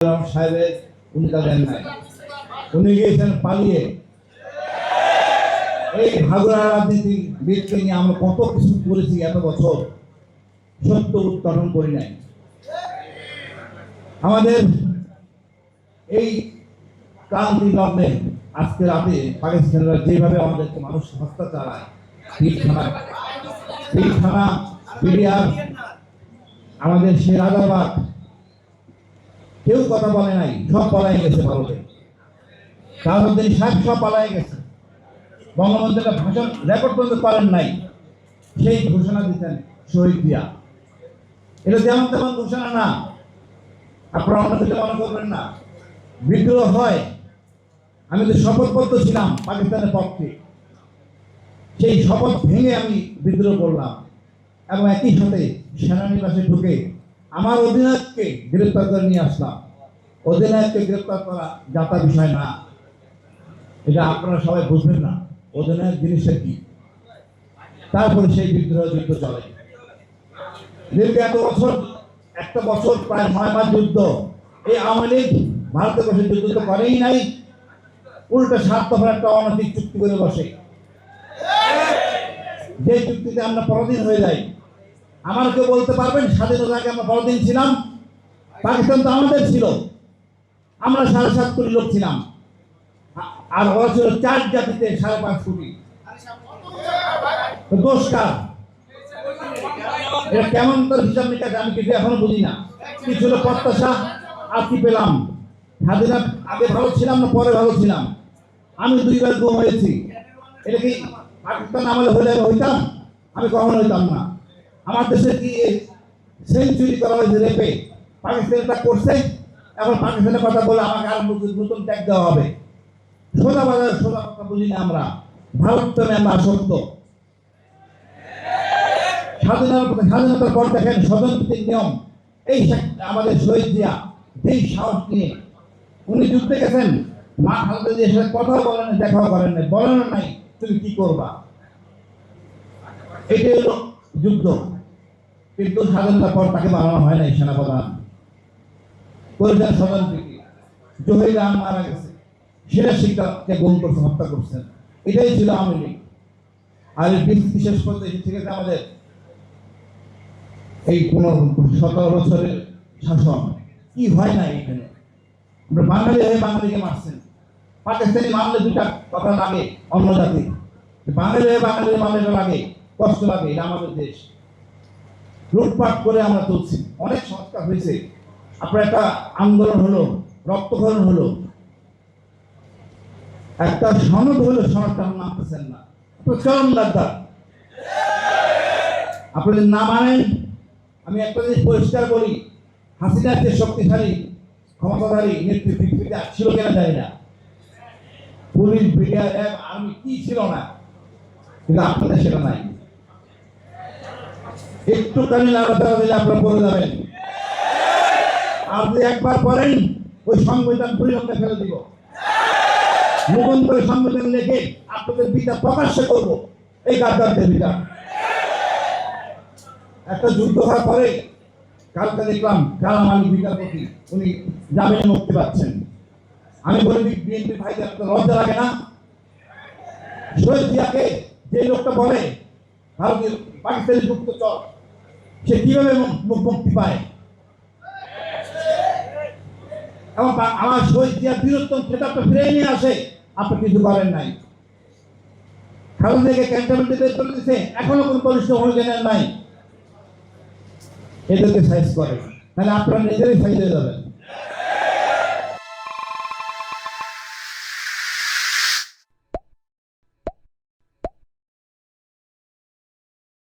সাহেবের উনি তা দেন নাই, উনি গিয়েছেন পালিয়ে। এই ভাগুড়া রাজনীতিবিদকে নিয়ে আমরা কত কিছু করেছি এত বছর, সত্য উত্তরণ করি নাই। আমাদের এই ক্রান্তি লগ্নে আজকে রাতে পাকিস্তানিরা যেভাবে আমাদেরকে মানুষ হত্যা চালায়, থানা বিডিআর, আমাদের সে রাজারবাগ, কেউ কথা বলে নাই, সব পালাই গেছে ভারতে। তাজউদ্দিন সাহেব সব পালাই গেছে। বঙ্গবন্ধু একটা ভাষণ রেকর্ড করতে পারেন নাই, সেই ঘোষণা দিতেন শহীদ দিয়া। এটা যেমন তেমন ঘোষণা না, আপনারা অন্য থেকে মনে করবেন না। বিদ্রোহ হয়, আমি তো শপথবদ্ধ ছিলাম পাকিস্তানের পক্ষে, সেই শপথ ভেঙে আমি বিদ্রোহ করলাম এবং একই সাথে সেনানিবাসে ঢুকে আমার অধিনায়ককে গ্রেপ্তার করে নিয়ে আসলাম। অধিনায়ককে গ্রেপ্তার করা যাতা বিষয় না, এটা আপনারা সবাই বুঝবেন না অধিনায়ক জিনিসটা কি। তারপরে সেই বিদ্রোহ যুদ্ধ চলে দীর্ঘ এত বছর, একটা বছর প্রায় 9 মাস যুদ্ধ। এই আওয়ামী লীগ ভারতে বসে যুদ্ধ তো করেই নাই, উল্টা 7 দফার একটা অনৈতিক চুক্তি করে বসে, যে চুক্তিতে আমরা পরাধীন হয়ে যাই। আমার কেউ বলতে পারবেন স্বাধীনতার আগে আমরা পরাধীন ছিলাম? পাকিস্তান তো আমাদের ছিল, আমরা 7.5 কোটি লোক ছিলাম, আর ওরা ছিল 4 জাতিতে 5.5 কোটি। দোষ কার? এটা কেমন তার হিসাব নিকাশ আমি কিছু এখনো বুঝি না। কি ছিল প্রত্যাশা আর কি পেলাম? স্বাধীনতা আগে ভালো ছিলাম না পরে ভালো ছিলাম? আমি 2 বার গুম হয়েছি, এটা কি পাকিস্তান আমলে হলে হইতাম? আমি কখনো হইতাম না। আমার দেশে কি সেঞ্চুরি করা হয়েছে রেপে? পাকিস্তান এটা করছে, এখন পাকিস্তানের কথা বলে আমাকে আর নতুন ট্যাগ দেওয়া হবে। সোজা বাজার সোজা কথা বুঝি না আমরা, ভারত প্রেমে আমরা আসক্ত। স্বাধীনতার পর দেখেন স্বজনপ্রীতির নিয়ম, এই আমাদের শহীদ জিয়া যেই সাহস নিয়ে উনি যুদ্ধে গেছেন, মা খালেদা জিয়ার সাথে কথাও বলেন, দেখাও করেন নাই, বলেন নাই তুমি কি করবা। এটাই হলো যুদ্ধ। কিন্তু স্বাধীনতার পর তাকে বানানো হয় নাই সেনাপ্রধান, করেছেন স্বজনপ্রীতি। জহির রাম মারা গেছে, সেটা শিক্ষাকে গুম করছে, হত্যা করছেন। এটাই ছিল আওয়ামী লীগ। আর বিশেষ করতে ঠিক আছে আমাদের এই 17 বছরের শাসন কি হয় না এখানে। আমরা বাঙালি হয়ে বাঙালিকে মারছেন, পাকিস্তানি মারলে 2টা কথা লাগে, অন্য জাতি। বাঙালি হয়ে বাঙালি মারলে লাগে, কষ্ট লাগে। এটা আমাদের দেশ, লুটপাট করে আমরা চলছি। অনেক সংস্কার হয়েছে, আপনার একটা আন্দোলন হলো, রক্তক্ষরণ হলো, একটা সনদ হলো, সনদটা মানতেছেন না, চরম গাদ্দার। আপনি যদি না মানেন, আমি একটা জিনিস পরিষ্কার বলি, হাসিনার যে শক্তিশালী ক্ষমতাধারী নেতৃত্ব ছিল কেনা যায় না, পুলিশ বিডিআর আর্মি কি ছিল না, কিন্তু আপনাদের সেটা নাই। একটুখানি লাগাতার দিলে আপনারা বলে যাবেন। আর যদি একবার করেন, ওই সংবিধান পরিবর্তন ফেলে দিব, নতুন করে সংবিধান লিখে আপনাদের বিচার প্রকাশ্য করবো, এই গাদ্দারদের বিচার। একটা যুদ্ধ হওয়ার পরে কালকে দেখলাম কালাম আলী বিচারপতি, উনি জামিনে মুক্তি পাচ্ছেন। আমি বলে দিই বিএনপি ভাইদের লজ্জা লাগে না? শহীদ জিয়াকে যে লোকটা বলে ভারতীয় পাকিস্তানি গুপ্তচর, সে কিভাবে মুক্তি পায়? এবং আমার শহীদ জিয়ার বীরত্তম খেতাবটা ফিরে নিয়ে আসে, আপনি কিছু করেন নাই। খালেদাকে ক্যান্টনমেন্টে বের করে দিচ্ছে, এখনো কোনো পরিষ্কার অভিযানের নাই। এদেরকে সাইজ করে, তাহলে আপনারা নিজেরাই সাইজ হয়ে যাবেন।